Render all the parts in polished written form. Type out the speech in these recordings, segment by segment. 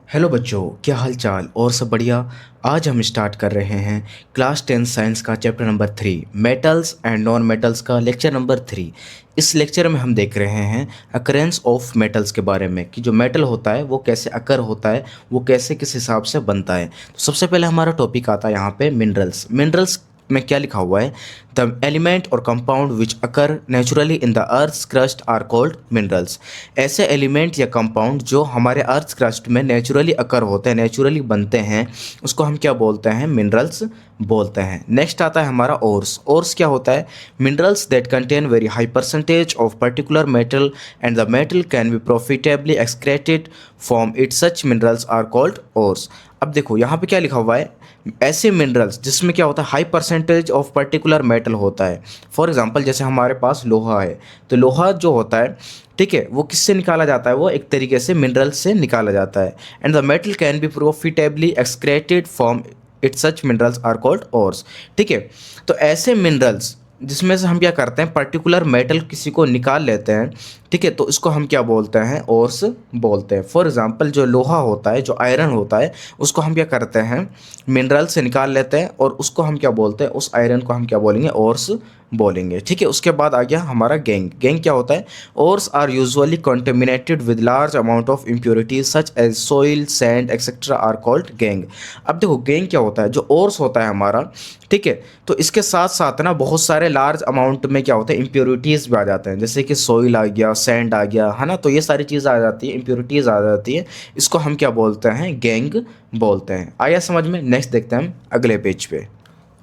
Hello बच्चों, क्या हाल चाल और सब बढ़िया। आज हम स्टार्ट कर रहे हैं क्लास 10 साइंस का chapter number 3 metals and non metals का लेक्चर नंबर 3। इस लेक्चर में हम देख रहे हैं अकरेंस ऑफ मेटल्स के बारे में कि जो मेटल होता है वो कैसे अकर होता है, वो कैसे किस हिसाब से बनता है। तो सबसे पहले हमारा टॉपिक आता है यहाँ पे मिनरल्स। मिनरल्स में क्या लिखा हुआ है? द एलिमेंट और compound which occur naturally in the earth crust are called minerals. ऐसे एलिमेंट या कंपाउंड जो हमारे अर्थ क्रस्ट में नेचुरली अकर होते हैं, नेचुरली बनते हैं, उसको हम क्या बोलते हैं? मिनरल्स बोलते हैं। नेक्स्ट आता है हमारा ओर्स। ओर्स क्या होता है? Minerals that contain very high percentage of particular metal and the metal can be profitably extracted from it. Such minerals are called ores. अब देखो यहाँ पे क्या लिखा हुआ है, ऐसे मिनरल्स जिसमें क्या होता है, high percentage of particular metal होता है। फॉर एग्जांपल जैसे हमारे पास लोहा है, तो लोहा जो होता है, ठीक है, वो किससे निकाला जाता है? वो एक तरीके से मिनरल से निकाला जाता है। And the metal can be profitably extracted from it. Such minerals are called ores. ठीक है, तो ऐसे मिनरल्स जिसमें से हम क्या करते हैं, पर्टिकुलर मेटल किसी को निकाल लेते हैं, ठीक है, तो इसको हम क्या बोलते हैं? ओर्स बोलते हैं। फॉर एग्जांपल जो लोहा होता है, जो आयरन होता है, उसको हम क्या करते हैं? मिनरल से निकाल लेते हैं और उसको हम क्या बोलते हैं? उस आयरन को हम क्या बोलेंगे? ओर्स बोलेंगे। ठीक है, उसके बाद आ गया हमारा गैंग। गैंग क्या होता है? Ores are usually contaminated with large amount of impurities such as soil, sand etcetera are called gangue. अब देखो गैंग क्या होता है? जो ओर्स होता है हमारा, ठीक है, तो इसके साथ साथ ना बहुत सारे लार्ज अमाउंट में क्या होता है, इम्प्योरिटीज़ भी आ जाते हैं, जैसे कि सोइल आ गया, सैंड आ गया, है ना, तो ये सारी चीज़ आ जाती है, इम्प्योरिटीज़ आ जाती है। इसको हम क्या बोलते हैं? गैंग बोलते हैं। आया समझ में? नेक्स्ट देखते हैं हम अगले पेज पे।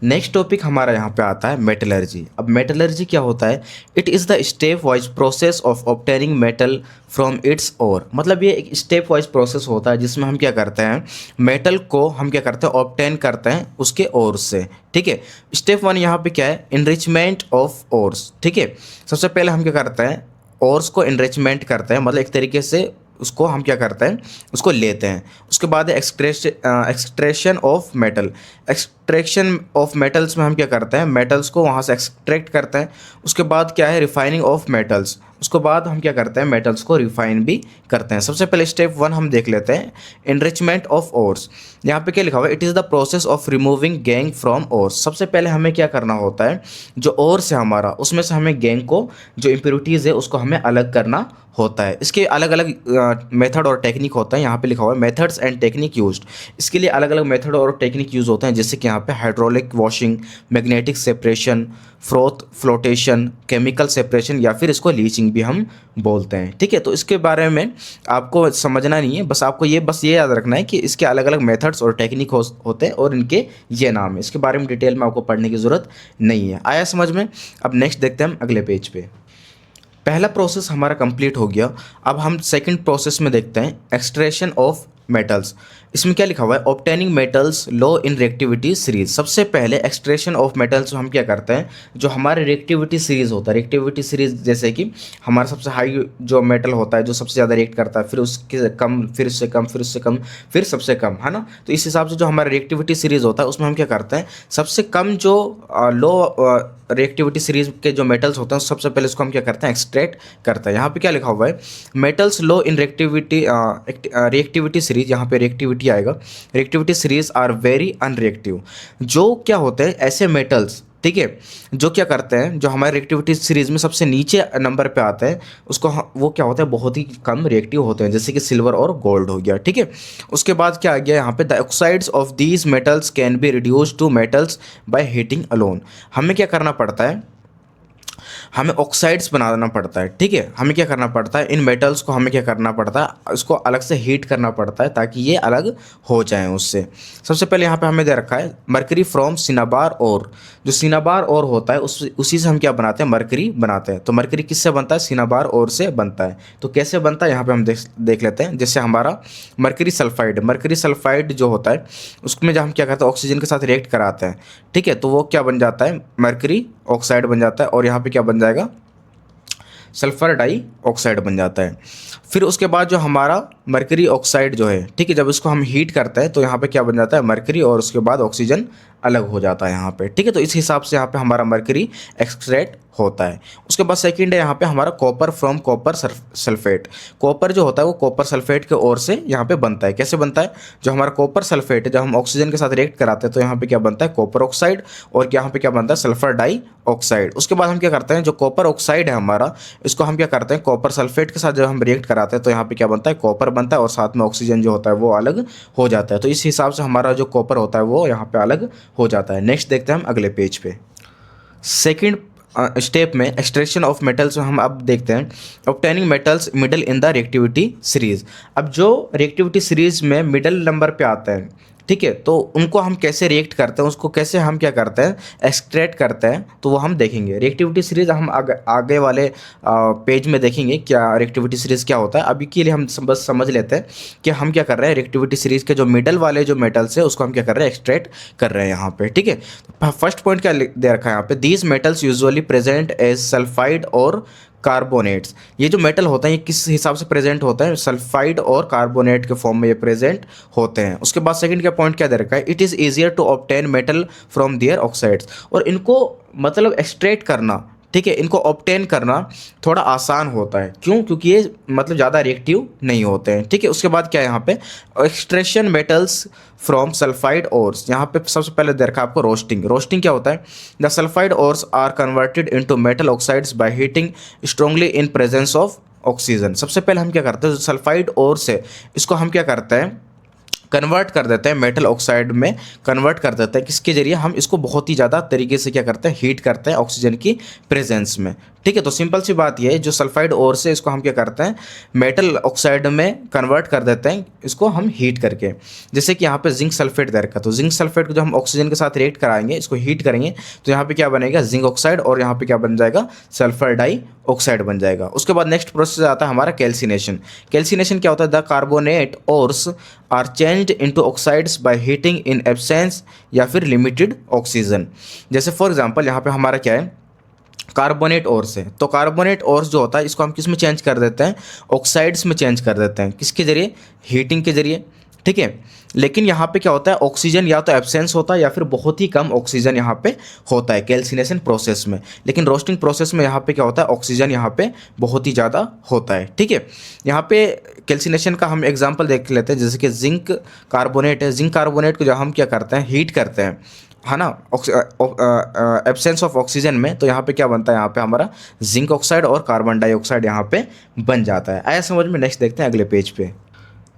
नेक्स्ट टॉपिक हमारा यहाँ पे आता है मेटलर्जी। अब मेटलर्जी क्या होता है? It is the step wise process of obtaining metal from its ore. मतलब ये एक स्टेप वाइज प्रोसेस होता है जिसमें हम क्या करते हैं, मेटल को हम क्या करते हैं? ऑब्टेन करते हैं उसके ओर से। ठीक है, स्टेप वन यहाँ पे क्या है? Enrichment of ores. ठीक है, सबसे पहले हम क्या करते हैं? ओर्स को इनरिचमेंट करते हैं, मतलब एक तरीके से उसको हम क्या करते हैं? उसको लेते हैं। उसके बाद है extraction of metal. Extraction of metals में हम क्या करते हैं? मेटल्स को वहाँ से एक्सट्रैक्ट करते हैं। उसके बाद क्या है? Refining of metals. उसके बाद हम क्या करते हैं? मेटल्स को रिफाइन भी करते हैं। सबसे पहले स्टेप वन हम देख लेते हैं, इनरिचमेंट ऑफ ओर्स। यहाँ पे क्या लिखा हुआ है? It is the process of removing gang from ores. सबसे पहले हमें क्या करना होता है? जो ओर्स है हमारा, उसमें से हमें गैंग को, जो इम्प्योरिटीज़ है, उसको हमें अलग करना होता है। इसके अलग अलग मेथड और टेक्निक होता है। यहाँ पे लिखा हुआ है मेथड्स एंड टेक्निक यूज्ड। इसके लिए अलग अलग मेथड और टेक्निक यूज़ होते हैं, जैसे कि यहाँ पे hydraulic washing, magnetic separation, froth flotation, chemical separation, या फिर इसको लीचिंग भी हम बोलते हैं। ठीक है, तो इसके बारे में आपको समझना नहीं है, बस आपको ये याद रखना है कि इसके अलग अलग मेथड्स और टेक्निक होते हैं और इनके ये नाम है। इसके बारे में डिटेल में आपको पढ़ने की ज़रूरत नहीं है। आया समझ में? अब नेक्स्ट देखते हैं हम अगले पेज पे। पहला प्रोसेस हमारा कंप्लीट हो गया। अब हम सेकंड प्रोसेस में देखते हैं, एक्सट्रैक्शन ऑफ मेटल्स। इसमें क्या लिखा हुआ है? Obtaining metals low in reactivity series. सबसे पहले एक्सट्रैक्शन ऑफ मेटल्स हम क्या करते हैं? जो हमारे रिएक्टिविटी सीरीज होता है, रिएक्टिविटी सीरीज जैसे कि हमारा सबसे हाई जो मेटल होता है, जो सबसे ज़्यादा रिएक्ट करता है, फिर उसके कम, फिर उससे कम, फिर उससे कम, फिर सबसे कम, है ना। तो इस हिसाब से जो हमारा रिएक्टिविटी सीरीज होता है, उसमें हम क्या करते हैं? सबसे कम जो लो रिएक्टिविटी सीरीज के जो मेटल्स होते हैं, सबसे पहले उसको हम क्या करते हैं? एक्सट्रैक्ट करते हैं। यहाँ पे क्या लिखा हुआ है? Metals low in reactivity series. यहाँ पे रिएक्टिविटी आएगा। Reactivity series are very unreactive. जो क्या होते हैं ऐसे मेटल्स, ठीक है, जो क्या करते हैं, जो हमारे रिएक्टिविटी सीरीज में सबसे नीचे नंबर पे आते हैं, उसको वो क्या होता है? बहुत ही कम रिएक्टिव होते हैं, जैसे कि सिल्वर और गोल्ड हो गया। ठीक है, उसके बाद क्या आ गया यहाँ पे? The oxides of these metals can be reduced to metals by heating alone. हमें क्या करना पड़ता है? हमें ऑक्साइड्स बनाना पड़ता है। ठीक है, हमें क्या करना पड़ता है? इन मेटल्स को हमें क्या करना पड़ता है? उसको अलग से हीट करना पड़ता है ताकि ये अलग हो जाएं उससे। सबसे पहले यहाँ पे हमें दे रखा है मरकरी फ्रॉम सिनाबार और। जो सिनाबार और होता है उसी से हम क्या बनाते हैं? मरकरी बनाते हैं। तो मरकरी किससे बनता है? सिनाबार और से बनता है। तो कैसे बनता है यहाँ पे हम देख लेते हैं। जैसे हमारा मरकरी सल्फाइड जो होता है, उसमें जब हम क्या करते हैं? ऑक्सीजन के साथ रिएक्ट कराते हैं, ठीक है, तो वो क्या बन जाता है? मरकरी ऑक्साइड बन जाता है। और यहाँ पे क्या बन जाएगा? सल्फर डाइऑक्साइड बन जाता है। फिर उसके बाद जो हमारा मरकरी ऑक्साइड जो है, ठीक है, जब इसको हम हीट करते हैं तो यहाँ पे क्या बन जाता है, मरकरी, और उसके बाद ऑक्सीजन अलग हो जाता है यहाँ पे, ठीक है। तो इस हिसाब से यहाँ पे हमारा मरकरी एक्सट्रैक्ट होता है। उसके बाद सेकंड है यहाँ पे हमारा copper from copper sulphate. Copper जो होता है वो कॉपर सल्फेट के ओर से यहाँ पे बनता है। कैसे बनता है, जो हमारा कॉपर सल्फेट है, जब हम ऑक्सीजन के साथ रिएक्ट कराते हैं तो यहाँ पे क्या बनता है, कॉपर ऑक्साइड, और यहाँ पे क्या बनता है, सल्फर डाइऑक्साइड। उसके बाद हम क्या करते हैं, जो कॉपर ऑक्साइड है हमारा, इसको हम क्या करते हैं, कॉपर सल्फेट के साथ जब हम रिएक्ट कराते हैं तो यहाँ पे क्या बनता है, कॉपर बनता है, और साथ में ऑक्सीजन जो होता है वो अलग हो जाता है। तो इस हिसाब से हमारा जो कॉपर होता है वो यहाँ पे अलग हो जाता है। नेक्स्ट देखते हैं हम अगले पेज पे। सेकेंड स्टेप में एक्सट्रैक्शन ऑफ मेटल्स में हम अब देखते हैं obtaining metals middle in the reactivity series. अब जो रिएक्टिविटी सीरीज में मिडल नंबर पे आता है, ठीक है, तो उनको हम कैसे रिएक्ट करते हैं, उसको कैसे हम क्या करते हैं, एक्सट्रैक्ट करते हैं, तो वो हम देखेंगे। रिएक्टिविटी सीरीज हम आगे वाले पेज में देखेंगे क्या रिएक्टिविटी सीरीज क्या होता है। अभी के लिए हम बस समझ लेते हैं कि हम क्या कर रहे हैं, रिएक्टिविटी सीरीज के जो मिडल वाले जो मेटल्स है उसको हम क्या कर रहे हैं, एक्सट्रैक्ट कर रहे हैं यहाँ पे, ठीक है। फर्स्ट पॉइंट क्या दे रखा है यहाँ पे, these metals usually present as sulphide और कार्बोनेट्स। ये जो मेटल होता है ये किस हिसाब से प्रेजेंट होता है, सल्फाइड और कार्बोनेट के फॉर्म में ये प्रेजेंट होते हैं। उसके बाद सेकंड का पॉइंट क्या दे रखा है, it is easier to obtain metal from their oxides. और इनको मतलब एक्सट्रैक्ट करना, ठीक है, इनको ऑब्टेन करना थोड़ा आसान होता है। क्यों, क्योंकि ये मतलब ज़्यादा रिएक्टिव नहीं होते हैं, ठीक है। उसके बाद क्या है यहाँ पे, extraction metals from sulphide ores. यहाँ पे सबसे पहले देखा आपको रोस्टिंग। रोस्टिंग क्या होता है, the sulphide ores are converted into metal oxides by heating strongly in presence of oxygen. सबसे पहले हम क्या करते हैं, जो सल्फाइड ओर्स है इसको हम क्या करते हैं, कन्वर्ट कर देते हैं मेटल ऑक्साइड में, कन्वर्ट कर देते हैं। किसके जरिए, हम इसको बहुत ही ज़्यादा तरीके से क्या करते हैं, हीट करते हैं ऑक्सीजन की प्रेजेंस में, ठीक है। तो सिंपल सी बात ये है, जो सल्फाइड ओर से इसको हम क्या करते हैं, मेटल ऑक्साइड में कन्वर्ट कर देते हैं, इसको हम हीट करके। जैसे कि यहाँ पे जिंक सल्फेट दे रखा है, तो जिंक सल्फेट को जो हम ऑक्सीजन के साथ रिएक्ट कराएंगे, इसको हीट करेंगे, तो यहाँ पे क्या बनेगा, जिंक ऑक्साइड, और यहाँ पे क्या बन जाएगा, सल्फर डाइऑक्साइड बन जाएगा। उसके बाद नेक्स्ट प्रोसेस आता है हमारा कैल्सिनेशन। कैल्सिनेशन क्या होता है, the carbonate ores are changed into oxides by heating in absence या फिर लिमिटेड ऑक्सीजन। जैसे फॉर एग्जांपल यहाँ पे हमारा क्या है, कार्बोनेट ओर्स है, तो कार्बोनेट ओर्स जो होता है इसको हम किस में चेंज कर देते हैं, ऑक्साइड्स में चेंज कर देते हैं। किसके जरिए, हीटिंग के जरिए, ठीक है। लेकिन यहाँ पे क्या होता है, ऑक्सीजन या तो एब्सेंस होता है या फिर बहुत ही कम ऑक्सीजन यहाँ पे होता है कैल्सिनेशन प्रोसेस में। लेकिन रोस्टिंग प्रोसेस में यहाँ पे क्या होता है, ऑक्सीजन यहाँ पे बहुत ही ज़्यादा होता है, ठीक है। यहाँ पे कैल्सिनेशन का हम एग्जांपल देख लेते हैं, जैसे कि जिंक कार्बोनेट है, जिंक कार्बोनेट को जब हम क्या करते हैं, हीट करते हैं, है ना, एब्सेंस ऑफ ऑक्सीजन में, तो यहाँ पे क्या बनता है, यहाँ पे हमारा जिंक ऑक्साइड और कार्बन डाइऑक्साइड यहाँ पे बन जाता है। आया समझ में। नेक्स्ट देखते हैं अगले पेज पे।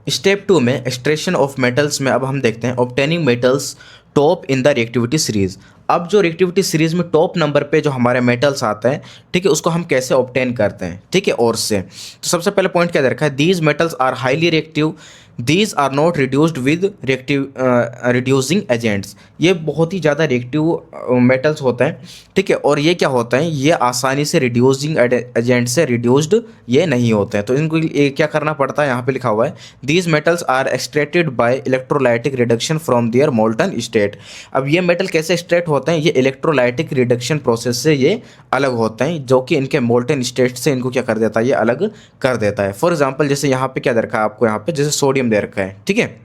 स्टेप 2 में एक्सट्रैक्शन ऑफ मेटल्स में अब हम देखते हैं obtaining metals top in the reactivity series. अब जो रिएक्टिविटी सीरीज में टॉप नंबर पे जो हमारे मेटल्स आते हैं, ठीक है, उसको हम कैसे ऑब्टेन करते हैं, ठीक है, और से। तो सबसे पहले पॉइंट क्या दे रखा है, these metals are highly reactive, these are not reduced with reducing agents. ये बहुत ही ज़्यादा रिएक्टिव मेटल्स होते हैं, ठीक है, और ये क्या होता है, ये आसानी से रिड्यूसिंग एजेंट से रिड्यूस्ड ये नहीं होते हैं। तो इनको क्या करना पड़ता है, यहाँ पे लिखा हुआ है, these metals are extracted by electrolytic reduction from their molten state. अब ये मेटल कैसे एक्सट्रैक्ट होते हैं, ये इलेक्ट्रोलाइटिक रिडक्शन प्रोसेस से ये अलग होते हैं, जो कि इनके मोल्टन स्टेट से इनको क्या कर देता है, ये अलग कर देता है। फॉर एग्जाम्पल जैसे यहाँ पे क्या दे रखा है आपको, यहाँ पे जैसे सोडियम दे रखा है, ठीक है,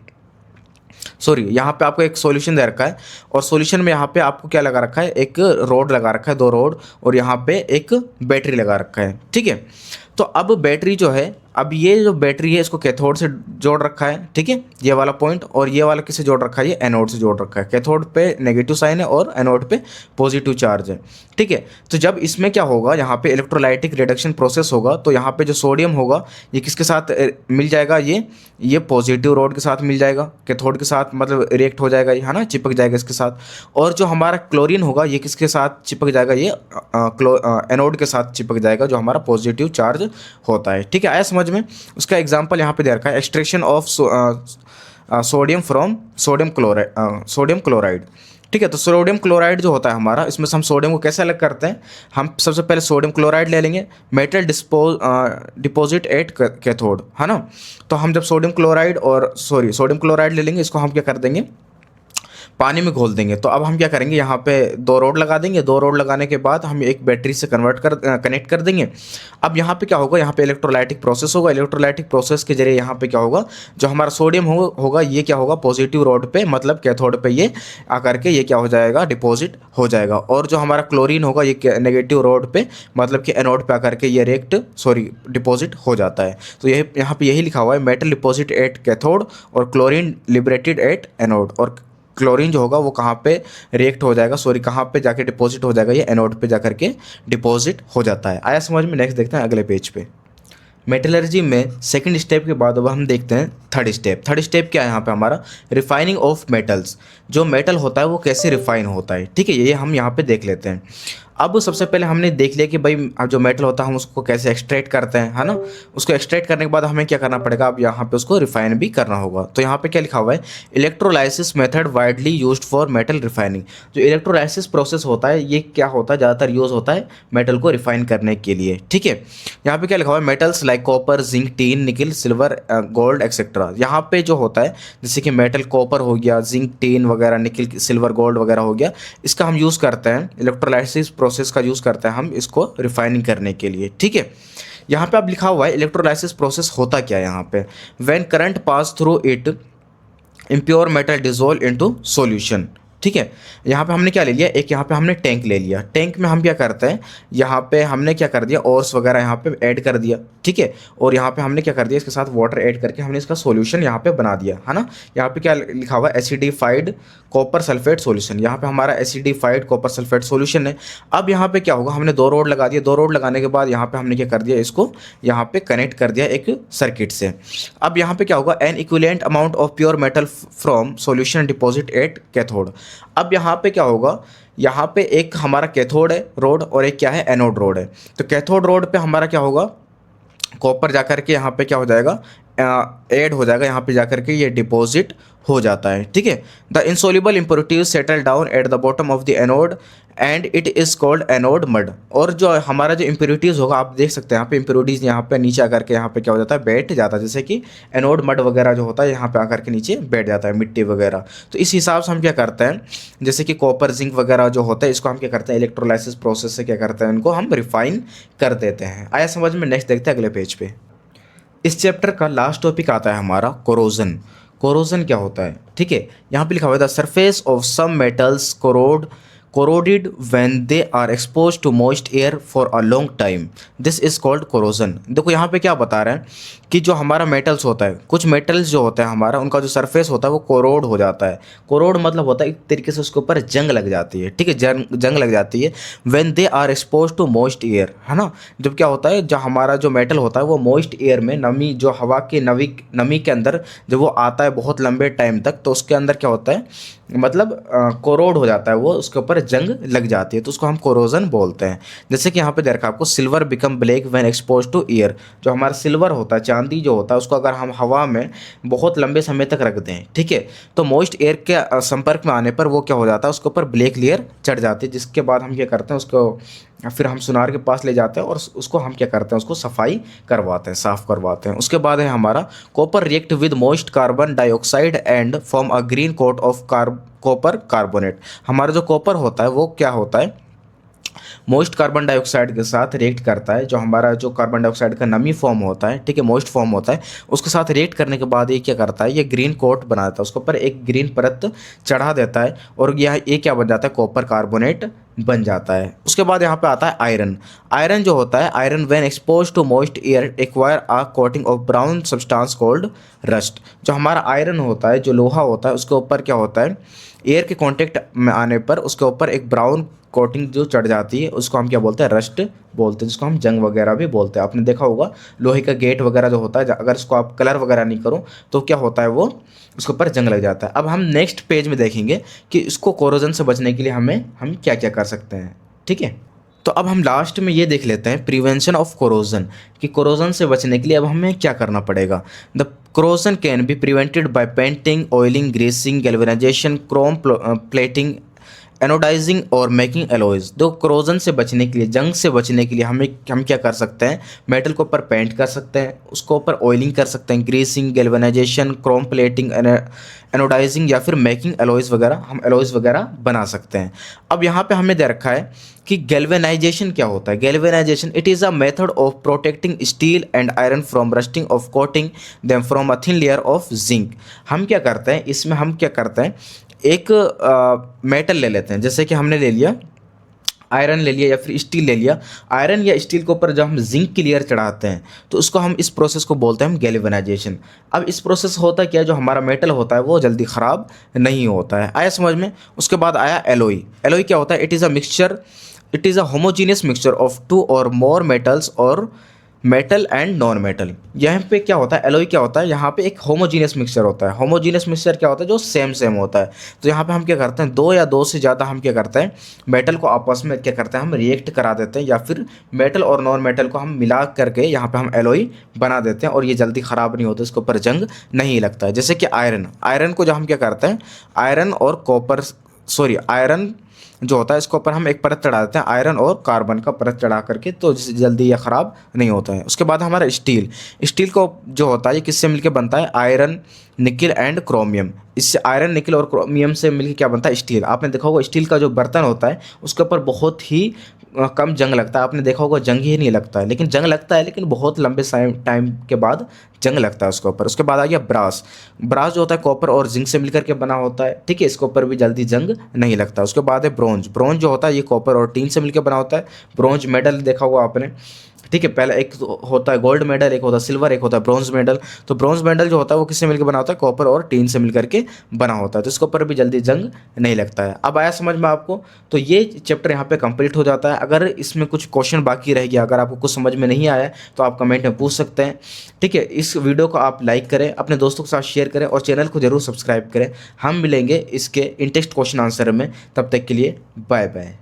सॉरी, यहाँ पे आपको एक सॉल्यूशन दे रखा है, और सॉल्यूशन में यहाँ पे आपको क्या लगा रखा है, एक रोड लगा रखा है, 2 रोड, और यहाँ पे एक बैटरी लगा रखा है, ठीक है। तो अब बैटरी जो है, अब ये जो बैटरी है इसको कैथोड से जोड़ रखा है, ठीक है, ये वाला पॉइंट, और ये वाला किससे जोड़ रखा है, ये एनोड से जोड़ रखा है। कैथोड पे नेगेटिव साइन है और एनोड पे पॉजिटिव चार्ज है, ठीक है। तो जब इसमें क्या होगा, यहाँ पे इलेक्ट्रोलाइटिक रिडक्शन प्रोसेस होगा, तो यहाँ पे जो सोडियम होगा ये किसके साथ मिल जाएगा, ये पॉजिटिव रोड के साथ मिल जाएगा, कैथोड के साथ मतलब रिएक्ट हो जाएगा, ये है ना, चिपक जाएगा इसके साथ। और जो हमारा क्लोरीन होगा ये किसके साथ चिपक जाएगा, ये एनोड के साथ चिपक जाएगा, जो हमारा पॉजिटिव चार्ज होता है, ठीक है। आया समझ में। उसका एग्जांपल यहाँ पे दे रखा है, extraction of sodium from sodium chloride, ठीक है। तो सोडियम क्लोराइड जो होता है हमारा, इसमें से हम सोडियम को कैसे अलग करते हैं, हम सबसे पहले सोडियम क्लोराइड ले लेंगे, मेटल डिपॉजिट एट कैथोड, है ना। तो हम जब सोडियम क्लोराइड ले लेंगे, इसको हम क्या कर देंगे, पानी में घोल देंगे। तो अब हम क्या करेंगे, यहाँ पे 2 रॉड लगा देंगे। 2 रॉड लगाने के बाद हम एक बैटरी से कनेक्ट कर देंगे। अब यहाँ पे क्या होगा, यहाँ पे इलेक्ट्रोलाइटिक प्रोसेस होगा। इलेक्ट्रोलाइटिक प्रोसेस के जरिए यहाँ पे क्या होगा, जो हमारा सोडियम होगा ये क्या होगा, पॉजिटिव रॉड पे मतलब कैथोड पे ये आकर के ये क्या हो जाएगा, डिपॉजिट हो जाएगा। और जो हमारा क्लोरीन होगा ये नेगेटिव रॉड पे मतलब कि एनोड पे आकर के ये डिपॉजिट हो जाता है। तो यही यहाँ पे यही लिखा हुआ है, मेटल डिपॉजिट एट कैथोड और क्लोरीन लिबरेटेड एट एनोड। और क्लोरीन जो होगा वो कहाँ पे रिएक्ट हो जाएगा, कहाँ पे जाके डिपॉजिट हो जाएगा, ये एनोड पे जाकर के डिपॉजिट हो जाता है। आया समझ में? नेक्स्ट देखते हैं अगले पेज पे। मेटलर्जी में सेकंड स्टेप के बाद अब हम देखते हैं थर्ड स्टेप। थर्ड स्टेप क्या है यहाँ पे हमारा, रिफाइनिंग ऑफ मेटल्स। जो मेटल होता है वो कैसे रिफाइन होता है, ठीक है, ये हम यहाँ पे देख लेते हैं। अब सबसे पहले हमने देख लिया कि भाई जो मेटल होता है हम उसको कैसे एक्सट्रैक्ट करते हैं, है ना। उसको एक्सट्रैक्ट करने के बाद हमें क्या करना पड़ेगा, अब यहाँ पे उसको रिफाइन भी करना होगा। तो यहाँ पे क्या लिखा हुआ है, electrolysis method widely used for metal refining. जो इलेक्ट्रोलाइसिस प्रोसेस होता है ये क्या होता है, ज़्यादातर यूज़ होता है मेटल को रिफाइन करने के लिए, ठीक है। यहाँ पे क्या लिखा हुआ है, metals like copper, zinc, tin, निकल, सिल्वर, गोल्ड एक्सेट्रा। यहाँ पे जो होता है जैसे कि मेटल कॉपर हो गया, जिंक, टीन वगैरह, निकल, सिल्वर, गोल्ड वगैरह हो गया, इसका हम यूज़ करते हैं, इलेक्ट्रोलाइसिस प्रोसेस का यूज़ करते हैं हम इसको रिफाइनिंग करने के लिए, ठीक है। यहाँ पे अब लिखा हुआ है इलेक्ट्रोलाइसिस प्रोसेस होता क्या है यहाँ पे, when current pass through it impure metal dissolve into solution, ठीक है। यहाँ पे हमने क्या ले लिया, एक यहाँ पे हमने टैंक ले लिया। टैंक में हम क्या करते हैं, यहाँ पे हमने क्या कर दिया, ओर्स वगैरह यहाँ पे ऐड कर दिया, ठीक है। और यहाँ पे हमने क्या कर दिया, इसके साथ वाटर ऐड करके हमने इसका सॉल्यूशन यहाँ पे बना दिया, है ना। यहाँ पे क्या लिखा हुआ है, एसिडिफाइड कॉपर सल्फेट सॉल्यूशन। यहाँ पे हमारा एसिडिफाइड कॉपर सल्फेट सॉल्यूशन है। अब यहाँ पे क्या होगा, हमने 2 रॉड लगा दिया। 2 रॉड लगाने के बाद यहाँ पे हमने क्या कर दिया, इसको यहाँ पे कनेक्ट कर दिया एक सर्किट से। अब यहाँ पे क्या होगा, N equivalent amount of pure metal from solution deposit at cathode. अब यहाँ पे क्या होगा, यहाँ पे एक हमारा कैथोड है रोड और एक क्या है, एनोड रोड है। तो कैथोड रोड पे हमारा क्या होगा, कॉपर जाकर के यहाँ पे क्या हो जाएगा, ऐड हो जाएगा, यहाँ पे जाकर के ये डिपॉजिट हो जाता है, ठीक है। The insoluble impurities settle down at the bottom of the anode and it is called anode mud. और जो हमारा जो इम्प्योरिटीज़ होगा, आप देख सकते हैं यहाँ पे इम्प्योरिटीज़ यहाँ पे नीचे आकर के यहाँ पे क्या हो जाता है, बैठ जाता है। जैसे कि एनोड मड वगैरह जो होता है यहाँ पे आकर के नीचे बैठ जाता है, मिट्टी वगैरह। तो इस हिसाब से हम क्या करते हैं, जैसे कि कॉपर, जिंक वगैरह जो होता है इसको हम क्या करते हैं, इलेक्ट्रोलाइसिस प्रोसेस से क्या करते हैं, इनको हम रिफाइन कर देते हैं। आया समझ में? नेक्स्ट देखते हैं अगले पेज पे। इस चैप्टर का लास्ट टॉपिक आता है हमारा कोरोजन। कोरोजन क्या होता है, ठीक है। यहाँ पे लिखा हुआ है the surface of some metals corroded when they are exposed to moist air for a long time. This is called corrosion. देखो यहाँ पे क्या बता रहे हैं कि जो हमारा मेटल्स होता है, कुछ मेटल्स जो होता है हमारा, उनका जो सरफेस होता है वो कोरोड हो जाता है। कोरोड मतलब होता है एक तरीके से उसके ऊपर जंग लग जाती है, ठीक है, जंग लग जाती है। When they are expose to moist air, है ना। जब क्या होता है, जो हमारा जो मेटल होता है वो मॉइस्ट एयर में, नमी जो हवा की नमी के अंदर जब वो आता है बहुत लंबे टाइम तक, तो उसके अंदर क्या होता है, मतलब कोरोड हो जाता है, वो उसके ऊपर जंग लग जाती है, तो उसको हम कोरोजन बोलते हैं। जैसे कि यहाँ पे देखा आपको, silver become black when expose to air. जो हमारा सिल्वर होता है, चांदी जो होता है, उसको अगर हम हवा में बहुत लंबे समय तक रख दें, ठीक है, तो मॉइस्ट एयर के संपर्क में आने पर वो क्या हो जाता है, उसके ऊपर ब्लैक लेयर चढ़ जाती है। जिसके बाद हम क्या करते हैं, उसको फिर हम सुनार के पास ले जाते हैं और उसको हम क्या करते हैं, उसको सफाई करवाते हैं, साफ़ करवाते हैं। उसके बाद है हमारा copper react with moist carbon dioxide and form a green coat of copper carbonate. हमारा जो कॉपर होता है वो क्या होता है, मोइस्ट कार्बन डाइऑक्साइड के साथ रिएक्ट करता है। जो हमारा जो कार्बन डाइऑक्साइड का नमी फॉर्म होता है, ठीक है, मोइस्ट फॉर्म होता है, उसके साथ रिएक्ट करने के बाद ये क्या करता है, ये ग्रीन कोट बना देता है, उसके ऊपर एक ग्रीन परत चढ़ा देता है और ये क्या बन जाता है, कॉपर कार्बोनेट बन जाता है। उसके बाद यहाँ पे आता है आयरन। आयरन जो होता है, iron when expose to moist air acquire a coating of brown substance called rust. जो हमारा आयरन होता है, जो लोहा होता है, उसके ऊपर क्या होता है, एयर के कांटेक्ट में आने पर उसके ऊपर एक ब्राउन कोटिंग जो चढ़ जाती है, उसको हम क्या बोलते हैं, रस्ट बोलते हैं, जिसको हम जंग वगैरह भी बोलते हैं। आपने देखा होगा लोहे का गेट वगैरह जो होता है, अगर इसको आप कलर वगैरह नहीं करो तो क्या होता है, वो उसके ऊपर जंग लग जाता है। अब हम नेक्स्ट पेज में देखेंगे कि इसको कोरोजन से बचने के लिए हम क्या क्या कर सकते हैं, ठीक है। तो अब हम लास्ट में ये देख लेते हैं प्रिवेंशन ऑफ कोरोजन, कि कोरोजन से बचने के लिए अब हमें क्या करना पड़ेगा। The corrosion can be prevented by painting, oiling, greasing, galvanisation, chrome plating anodising और मेकिंग एलॉयज। तो क्रोजन से बचने के लिए, जंग से बचने के लिए हम क्या कर सकते हैं, मेटल के ऊपर पेंट कर सकते हैं, उसके ऊपर ऑयलिंग कर सकते हैं, greasing, galvanisation, chrome plating, anodising या फिर मेकिंग एलॉयज वगैरह, हम एलॉयज वगैरह बना सकते हैं। अब यहाँ पे हमें दे रखा है कि गैल्वेनाइजेशन क्या होता है। Galvanisation, it is a method of protecting steel and iron from rusting of coating them from a thin layer of zinc. हम क्या करते हैं इसमें, हम क्या करते हैं, एक मेटल ले लेते हैं, जैसे कि हमने ले लिया आयरन ले लिया या फिर स्टील ले लिया। आयरन या स्टील के ऊपर जब हम जिंक की लेयर चढ़ाते हैं तो उसको हम, इस प्रोसेस को बोलते हैं हम गैल्वेनाइजेशन। अब इस प्रोसेस होता क्या है, जो हमारा मेटल होता है वो जल्दी ख़राब नहीं होता है। आया समझ में। उसके बाद आया एलोई। एलोई क्या होता है, it is a mixture, it is a homogeneous mixture of two or more metals or metal and non metal. यहाँ पे क्या होता है, एलोई क्या होता है, यहाँ पे एक होमोजीनियस मिक्सचर होता है। होमोजीनियस मिक्सचर क्या होता है, जो सेम सेम होता है। तो यहाँ पे हम क्या करते हैं, दो या दो से ज़्यादा हम क्या करते हैं, मेटल को आपस में क्या करते हैं, हम रिएक्ट करा देते हैं, या फिर मेटल और नॉन मेटल को हम मिला करके यहाँ पे हम एलोई बना देते हैं, और ये जल्दी ख़राब नहीं होता, इसके ऊपर जंग नहीं लगता है। जैसे कि आयरन, आयरन को जो हम क्या करते हैं, आयरन और कॉपर, सॉरी आयरन जो होता है इसके ऊपर हम एक परत चढ़ा देते हैं, आयरन और कार्बन का परत चढ़ा करके, तो जल्दी यह ख़राब नहीं होता है। उसके बाद हमारा स्टील। स्टील को जो होता है ये किससे मिलकर बनता है, आयरन, निकिल एंड क्रोमियम। इससे आयरन, निकिल और क्रोमियम से मिलकर क्या बनता है, स्टील। आपने देखा होगा स्टील का जो बर्तन होता है उसके ऊपर बहुत ही कम जंग लगता है। आपने देखा होगा जंग ही नहीं लगता है, लेकिन जंग लगता है, लेकिन बहुत लंबे टाइम के बाद जंग लगता है उसके ऊपर। उसके बाद आ गया ब्रास। ब्रास जो होता है कॉपर और जिंक से मिलकर के बना होता है, ठीक है, इसके ऊपर भी जल्दी जंग नहीं लगता। उसके बाद है ब्रोंज। ब्रोंज जो होता है ये कॉपर और टीन से मिलकर बना होता है। ब्रोंज मेडल देखा होगा आपने, ठीक है। पहले एक तो होता है गोल्ड मेडल, एक होता है सिल्वर, एक होता है ब्रॉन्ज मेडल। तो ब्रॉन्ज मेडल जो होता है वो किससे मिलकर बना होता है, कॉपर और टीन से मिलकर के बना होता है, तो इसके ऊपर भी जल्दी जंग नहीं लगता है। अब आया समझ में आपको। तो ये चैप्टर यहाँ पे कंप्लीट हो जाता है। अगर इसमें कुछ क्वेश्चन बाकी रह गया, अगर आपको कुछ समझ में नहीं आया तो आप कमेंट में पूछ सकते हैं, ठीक है। इस वीडियो को आप लाइक करें, अपने दोस्तों के साथ शेयर करें और चैनल को जरूर सब्सक्राइब करें। हम मिलेंगे इसके इन टेक्स्ट क्वेश्चन आंसर में, तब तक के लिए बाय बाय।